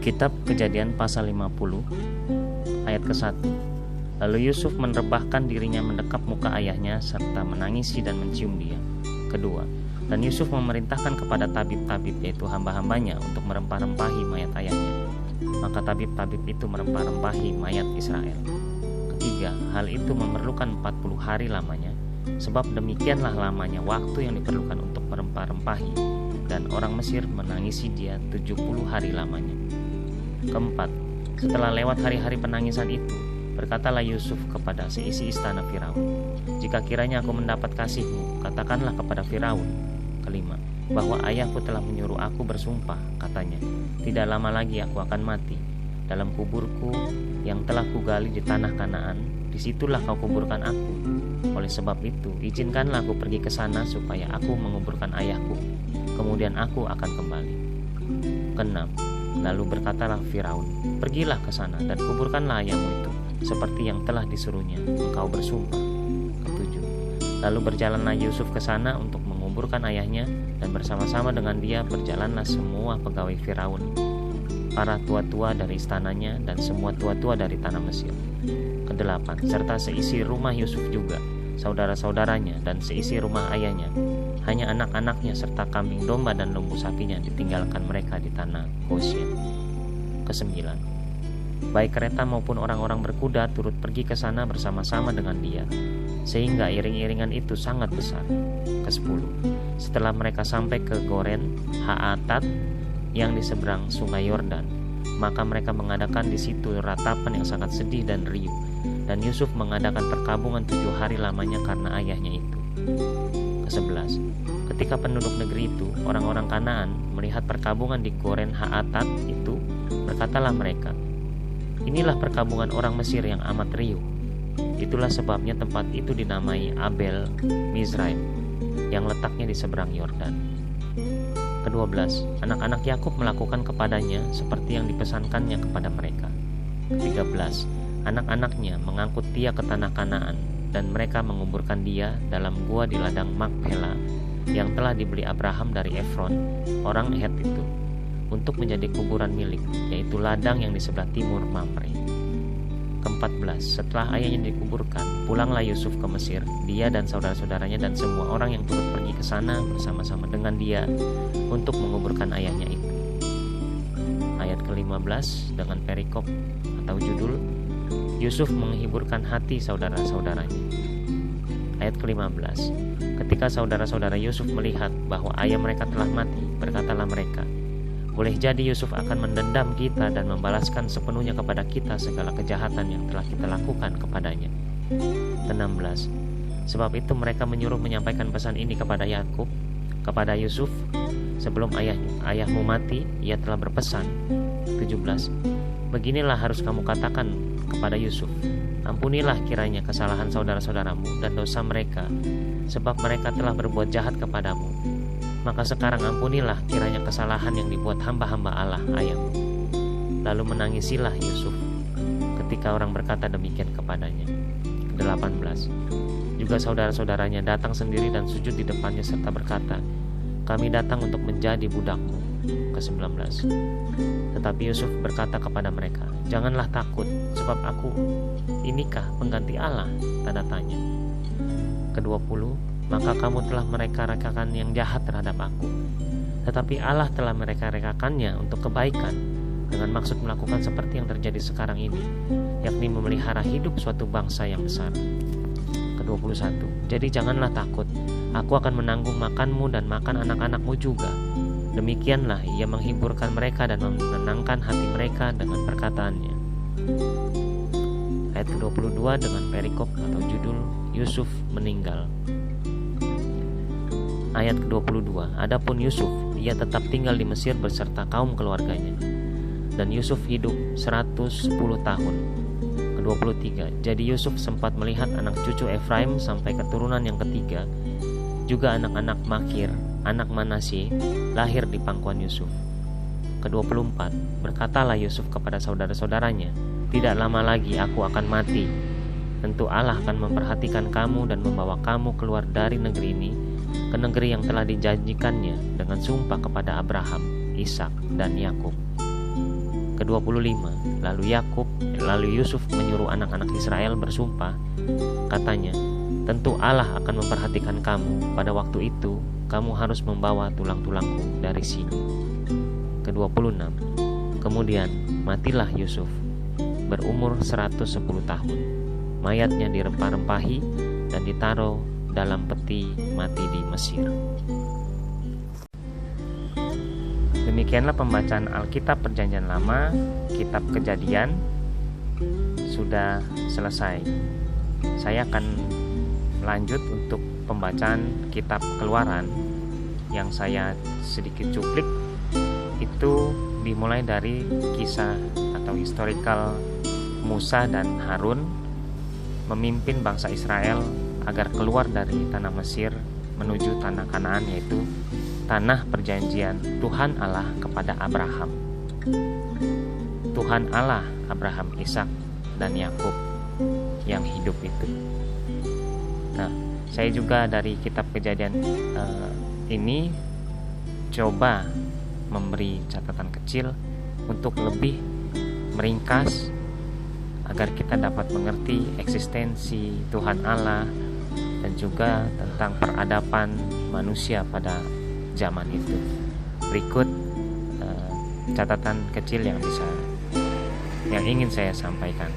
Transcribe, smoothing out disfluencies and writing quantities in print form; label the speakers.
Speaker 1: Kitab Kejadian pasal 50 ayat ke-1. Lalu Yusuf menerbahkan dirinya mendekap muka ayahnya serta menangisi dan mencium dia. Kedua, dan Yusuf memerintahkan kepada tabib-tabib, yaitu hamba-hambanya, untuk merempah-rempahi mayat ayahnya. Maka tabib-tabib itu merempah-rempahi mayat Israel. Ketiga, hal itu memerlukan 40 hari lamanya, sebab demikianlah lamanya waktu yang diperlukan untuk merempah-rempahi, dan orang Mesir menangisi dia 70 hari lamanya. Keempat, setelah lewat hari-hari penangisan itu, berkatalah Yusuf kepada seisi istana Firaun, "Jika kiranya aku mendapat kasihmu, katakanlah kepada Firaun." Kelima, bahwa ayahku telah menyuruh aku bersumpah, katanya, "Tidak lama lagi aku akan mati. Dalam kuburku yang telah kugali di tanah Kanaan, disitulah kau kuburkan aku. Oleh sebab itu, izinkanlah aku pergi ke sana supaya aku menguburkan ayahku. Kemudian aku akan kembali." Keenam, lalu berkatalah Firaun, "Pergilah ke sana dan kuburkanlah ayahmu itu, seperti yang telah disuruhnya engkau bersumpah." Ketujuh, lalu berjalanlah Yusuf ke sana untuk menguburkan ayahnya, dan bersama-sama dengan dia berjalanlah semua pegawai Firaun, para tua-tua dari istananya dan semua tua-tua dari tanah Mesir. Kedelapan, serta seisi rumah Yusuf juga, saudara-saudaranya dan seisi rumah ayahnya. Hanya anak-anaknya serta kambing domba dan lembu sapinya ditinggalkan mereka di tanah Goshen. Kesembilan, baik kereta maupun orang-orang berkuda turut pergi ke sana bersama-sama dengan dia, sehingga iring-iringan itu sangat besar. Kesepuluh, setelah mereka sampai ke Goren Haatat yang di seberang sungai Yordan, maka mereka mengadakan di situ ratapan yang sangat sedih dan riuh, dan Yusuf mengadakan perkabungan 7 hari lamanya karena ayahnya itu. Ke-11, ketika penduduk negeri itu, orang-orang Kanaan, melihat perkabungan di Goren Haatat itu, berkatalah mereka, "Inilah perkabungan orang Mesir yang amat riuh." Itulah sebabnya tempat itu dinamai Abel Mizraim, yang letaknya di seberang Yordan. Ke-12, anak-anak Yakub melakukan kepadanya seperti yang dipesankannya kepada mereka. Ke-13, anak-anaknya mengangkut dia ke tanah Kanaan, dan mereka menguburkan dia dalam gua di ladang Makpela yang telah dibeli Abraham dari Efron, orang Het itu, untuk menjadi kuburan milik, yaitu ladang yang di sebelah timur Mamre. Ke-14, setelah ayahnya dikuburkan, pulanglah Yusuf ke Mesir, dia dan saudara-saudaranya dan semua orang yang turut pergi ke sana bersama-sama dengan dia untuk menguburkan ayahnya itu. Ayat ke-15 dengan perikop atau judul, Yusuf menghiburkan hati saudara-saudaranya. Ayat ke-15, ketika saudara-saudara Yusuf melihat bahwa ayah mereka telah mati, berkatalah mereka, "Boleh jadi Yusuf akan mendendam kita dan membalaskan sepenuhnya kepada kita segala kejahatan yang telah kita lakukan kepadanya." Ke-16, sebab itu mereka menyuruh menyampaikan pesan ini kepada Yakub, kepada Yusuf, "Sebelum ayahmu mati, ia telah berpesan." 17, beginilah harus kamu katakan kepada Yusuf, "Ampunilah kiranya kesalahan saudara-saudaramu dan dosa mereka, sebab mereka telah berbuat jahat kepadamu. Maka sekarang ampunilah kiranya kesalahan yang dibuat hamba-hamba Allah ayahmu." Lalu menangisilah Yusuf ketika orang berkata demikian kepadanya. Ke-18, juga saudara-saudaranya datang sendiri dan sujud di depannya serta berkata, "Kami datang untuk menjadi budakmu." Ke-19, tetapi Yusuf berkata kepada mereka, "Janganlah takut, sebab aku inikah pengganti Allah?" Tanda tanya. Ke-20, maka kamu telah mereka-rekakan yang jahat terhadap aku, tetapi Allah telah mereka-rekakannya untuk kebaikan, dengan maksud melakukan seperti yang terjadi sekarang ini, yakni memelihara hidup suatu bangsa yang besar. Ke-21, jadi janganlah takut, aku akan menanggung makanmu dan makan anak-anakmu juga. Demikianlah ia menghiburkan mereka dan menenangkan hati mereka dengan perkataannya. Ayat ke-22 dengan perikop atau judul, Yusuf meninggal. Ayat ke-22, adapun Yusuf, ia tetap tinggal di Mesir beserta kaum keluarganya. Dan Yusuf hidup 110 tahun. Ke-23, jadi Yusuf sempat melihat anak cucu Efraim sampai keturunan yang ketiga, juga anak-anak Makir, anak Manasye, lahir di pangkuan Yusuf. Ke-24, berkatalah Yusuf kepada saudara-saudaranya, "Tidak lama lagi aku akan mati. Tentu Allah akan memperhatikan kamu dan membawa kamu keluar dari negeri ini ke negeri yang telah dijanjikannya dengan sumpah kepada Abraham, Ishak, dan Yakub." Ke-25, lalu Yusuf menyuruh anak-anak Israel bersumpah, katanya, tentu Allah akan memperhatikan kamu. Pada waktu itu, kamu harus membawa tulang-tulangku dari sini. Ke-26, kemudian matilah Yusuf, berumur 110 tahun. Mayatnya dirempah-rempahi dan ditaruh dalam peti mati di Mesir. Demikianlah pembacaan Alkitab Perjanjian Lama. Kitab Kejadian sudah selesai. Saya akan lanjut untuk pembacaan Kitab Keluaran yang saya sedikit cuplik. Itu dimulai dari kisah atau historical Musa dan Harun memimpin bangsa Israel agar keluar dari tanah Mesir menuju tanah Kanaan, yaitu tanah perjanjian Tuhan Allah kepada Abraham. Tuhan Allah Abraham, Ishak, dan Yakub yang hidup itu. Nah, saya juga dari kitab Kejadian ini coba memberi catatan kecil untuk lebih meringkas agar kita dapat mengerti eksistensi Tuhan Allah dan juga tentang peradaban manusia pada zaman itu. Berikut catatan kecil yang ingin saya sampaikan.